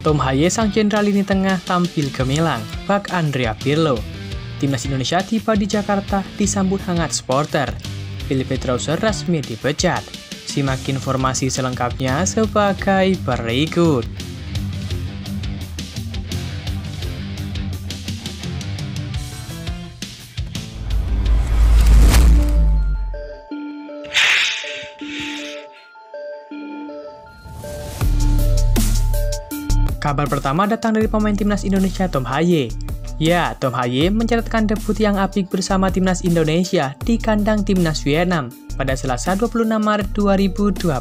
Tom Haye sang jenderal lini tengah tampil gemilang, bak Andrea Pirlo. Timnas Indonesia tiba di Jakarta disambut hangat supporter. Philippe Petrousse resmi dipecat. Simak informasi selengkapnya sebagai berikut. Kabar pertama datang dari pemain timnas Indonesia Tom Haye. Ya, Tom Haye mencatatkan debut yang apik bersama timnas Indonesia di kandang timnas Vietnam pada Selasa 26 Maret 2024.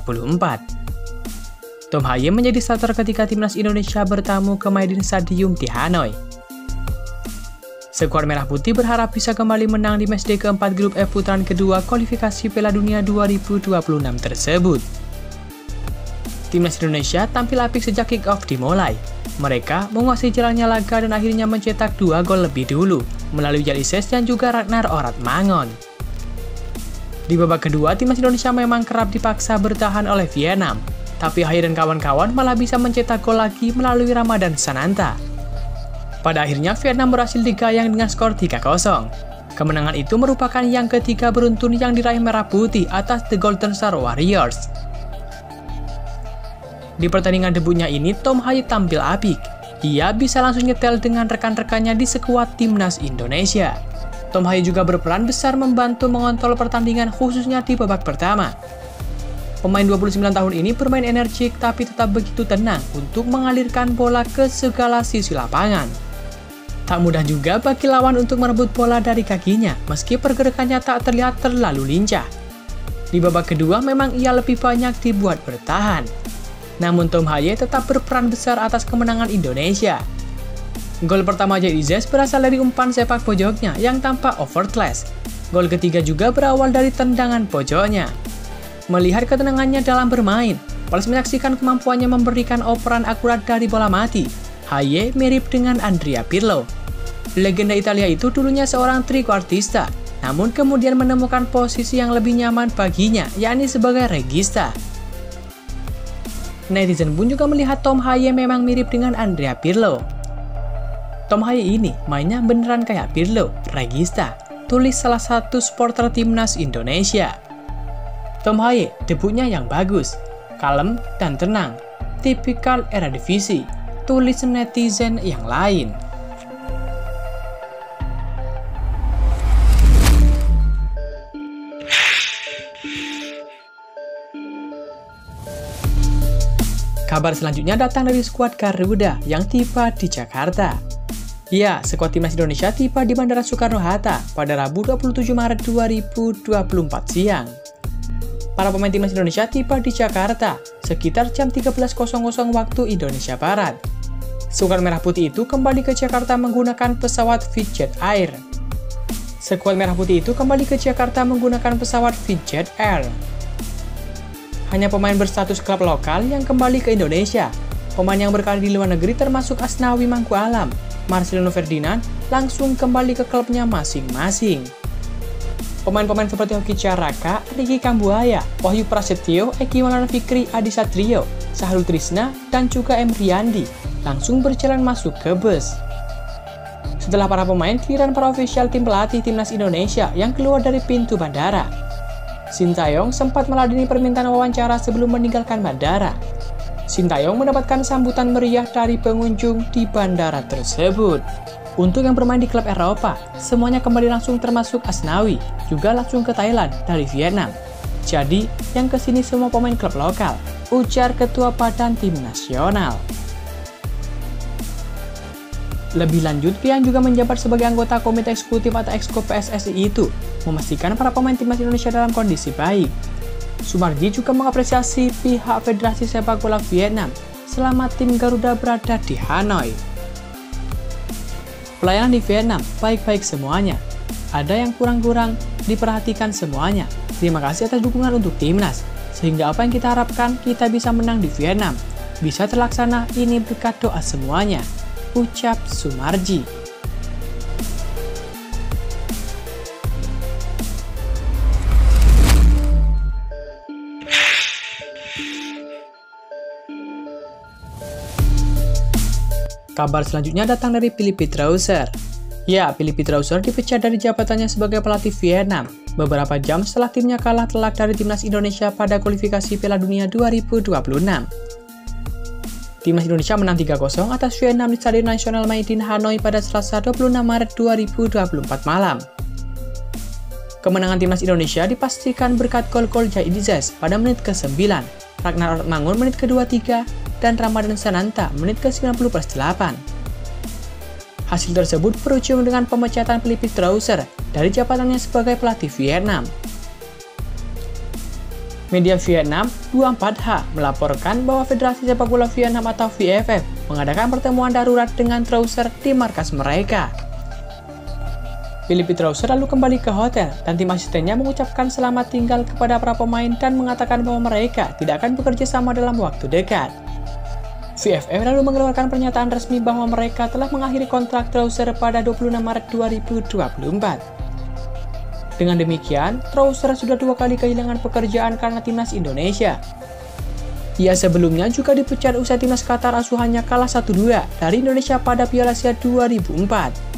Tom Haye menjadi starter ketika timnas Indonesia bertamu ke Maidin Stadium di Hanoi. Skuad Merah Putih berharap bisa kembali menang di matchday keempat grup F putaran kedua kualifikasi Piala Dunia 2026 tersebut. Timnas Indonesia tampil apik sejak kick-off dimulai. Mereka menguasai jalannya laga dan akhirnya mencetak 2 gol lebih dulu melalui Jan Ises dan juga Ragnar Oratmangon. Di babak kedua, timnas Indonesia memang kerap dipaksa bertahan oleh Vietnam, tapi Haye dan kawan-kawan malah bisa mencetak gol lagi melalui Ramadan Sananta. Pada akhirnya, Vietnam berhasil digayang dengan skor 3-0. Kemenangan itu merupakan yang ketiga beruntun yang diraih Merah Putih atas The Golden Star Warriors. Di pertandingan debutnya ini, Tom Haye tampil apik. Ia bisa langsung nyetel dengan rekan-rekannya di skuad timnas Indonesia. Tom Haye juga berperan besar membantu mengontrol pertandingan khususnya di babak pertama. Pemain 29 tahun ini bermain energik tapi tetap begitu tenang untuk mengalirkan bola ke segala sisi lapangan. Tak mudah juga bagi lawan untuk merebut bola dari kakinya meski pergerakannya tak terlihat terlalu lincah. Di babak kedua memang ia lebih banyak dibuat bertahan. Namun Tom Haye tetap berperan besar atas kemenangan Indonesia. Gol pertama Jan Ises berasal dari umpan sepak pojoknya yang tampak overclass. Gol ketiga juga berawal dari tendangan pojoknya. Melihat ketenangannya dalam bermain, plus menyaksikan kemampuannya memberikan operan akurat dari bola mati, Haye mirip dengan Andrea Pirlo. Legenda Italia itu dulunya seorang trequartista, namun kemudian menemukan posisi yang lebih nyaman baginya, yakni sebagai regista. Netizen pun juga melihat Tom Haye memang mirip dengan Andrea Pirlo. Tom Haye ini mainnya beneran kayak Pirlo, regista, tulis salah satu supporter timnas Indonesia. Tom Haye debutnya yang bagus, kalem dan tenang, tipikal Eredivisie, tulis netizen yang lain. Kabar selanjutnya datang dari skuad Garuda yang tiba di Jakarta. Ya, skuad timnas Indonesia tiba di Bandara Soekarno-Hatta pada Rabu 27 Maret 2024 siang. Para pemain timnas Indonesia tiba di Jakarta sekitar jam 13.00 waktu Indonesia Barat. Skuad Merah Putih itu kembali ke Jakarta menggunakan pesawat Vietjet Air. Skuad Merah Putih itu kembali ke Jakarta menggunakan pesawat Vietjet Air. Hanya pemain berstatus klub lokal yang kembali ke Indonesia. Pemain yang berkarir di luar negeri termasuk Asnawi Mangku Alam, Marcelino Ferdinand langsung kembali ke klubnya masing-masing. Pemain-pemain seperti Hoki Caraka, Ricky Kambuaya, Wahyu Prasetyo, Eki Maulana Fikri, Adi Satrio, Sahrul Trisna, dan juga M. Riyandi langsung berjalan masuk ke bus. Setelah para pemain, giliran para ofisial tim pelatih timnas Indonesia yang keluar dari pintu bandara. Sintayong sempat meladeni permintaan wawancara sebelum meninggalkan bandara. Sintayong mendapatkan sambutan meriah dari pengunjung di bandara tersebut. Untuk yang bermain di klub Eropa, semuanya kembali langsung termasuk Asnawi, juga langsung ke Thailand dari Vietnam. Jadi, yang kesini semua pemain klub lokal, ujar Ketua Badan Tim Nasional. Lebih lanjut, Pian juga menjabat sebagai anggota Komite Eksekutif atau Exco PSSI itu, memastikan para pemain timnas Indonesia dalam kondisi baik. Sumarji juga mengapresiasi pihak Federasi Sepak Bola Vietnam selama tim Garuda berada di Hanoi. Pelayanan di Vietnam baik-baik semuanya. Ada yang kurang-kurang, diperhatikan semuanya. Terima kasih atas dukungan untuk timnas, sehingga apa yang kita harapkan kita bisa menang di Vietnam. Bisa terlaksana, ini berkat doa semuanya, ucap Sumarji. Kabar selanjutnya datang dari Philippe Troussard. Ya, Philippe Troussard dipecat dari jabatannya sebagai pelatih Vietnam beberapa jam setelah timnya kalah telak dari timnas Indonesia pada kualifikasi Piala Dunia 2026. Timnas Indonesia menang 3-0 atas Vietnam di Stadion Nasional Mai Dinh Hanoi pada Selasa 26 Maret 2024 malam. Kemenangan timnas Indonesia dipastikan berkat gol-gol Jaidizes pada menit ke-9, Ragnar Ortmangun menit ke-23, dan Ramadan Sananta menit ke-90+8. Hasil tersebut berujung dengan pemecatan Philippe Troussard dari jabatannya sebagai pelatih Vietnam. Media Vietnam 24H melaporkan bahwa Federasi Sepak Bola Vietnam atau VFF mengadakan pertemuan darurat dengan Troussard di markas mereka. Philippe Troussard lalu kembali ke hotel dan tim asistennya mengucapkan selamat tinggal kepada para pemain dan mengatakan bahwa mereka tidak akan bekerja sama dalam waktu dekat. VFF lalu mengeluarkan pernyataan resmi bahwa mereka telah mengakhiri kontrak Troussard pada 26 Maret 2024. Dengan demikian, Troussard sudah 2 kali kehilangan pekerjaan karena timnas Indonesia. Ia sebelumnya juga dipecat usai timnas Qatar asuhannya kalah 1-2 dari Indonesia pada Piala Asia 2004.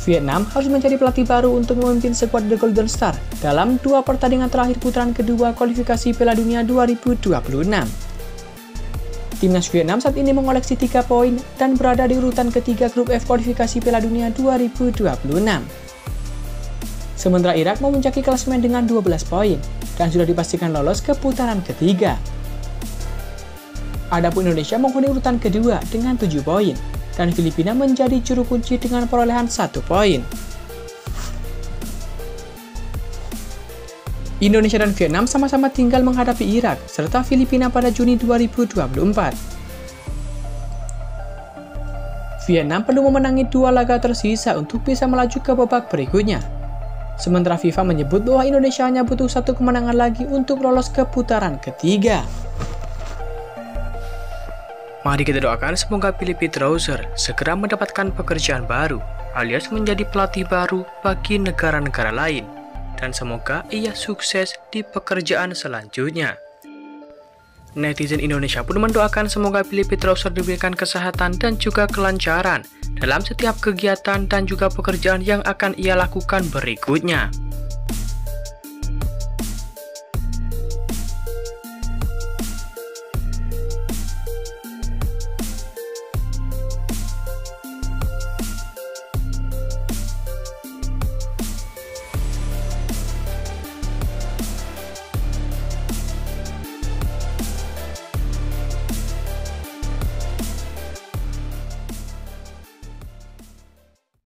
Vietnam harus mencari pelatih baru untuk memimpin skuad The Golden Star dalam 2 pertandingan terakhir putaran kedua kualifikasi Piala Dunia 2026. Timnas Vietnam saat ini mengoleksi 3 poin dan berada di urutan ketiga grup F kualifikasi Piala Dunia 2026. Sementara Irak memuncaki klasemen dengan 12 poin dan sudah dipastikan lolos ke putaran ketiga. Adapun Indonesia menghuni urutan kedua dengan 7 poin. Dan Filipina menjadi juru kunci dengan perolehan 1 poin. Indonesia dan Vietnam sama-sama tinggal menghadapi Irak serta Filipina pada Juni 2024. Vietnam perlu memenangi 2 laga tersisa untuk bisa melaju ke babak berikutnya. Sementara FIFA menyebut bahwa Indonesia hanya butuh 1 kemenangan lagi untuk lolos ke putaran ketiga. Mari kita doakan semoga Philippe Troussard segera mendapatkan pekerjaan baru alias menjadi pelatih baru bagi negara-negara lain dan semoga ia sukses di pekerjaan selanjutnya. Netizen Indonesia pun mendoakan semoga Philippe Troussard diberikan kesehatan dan juga kelancaran dalam setiap kegiatan dan juga pekerjaan yang akan ia lakukan berikutnya.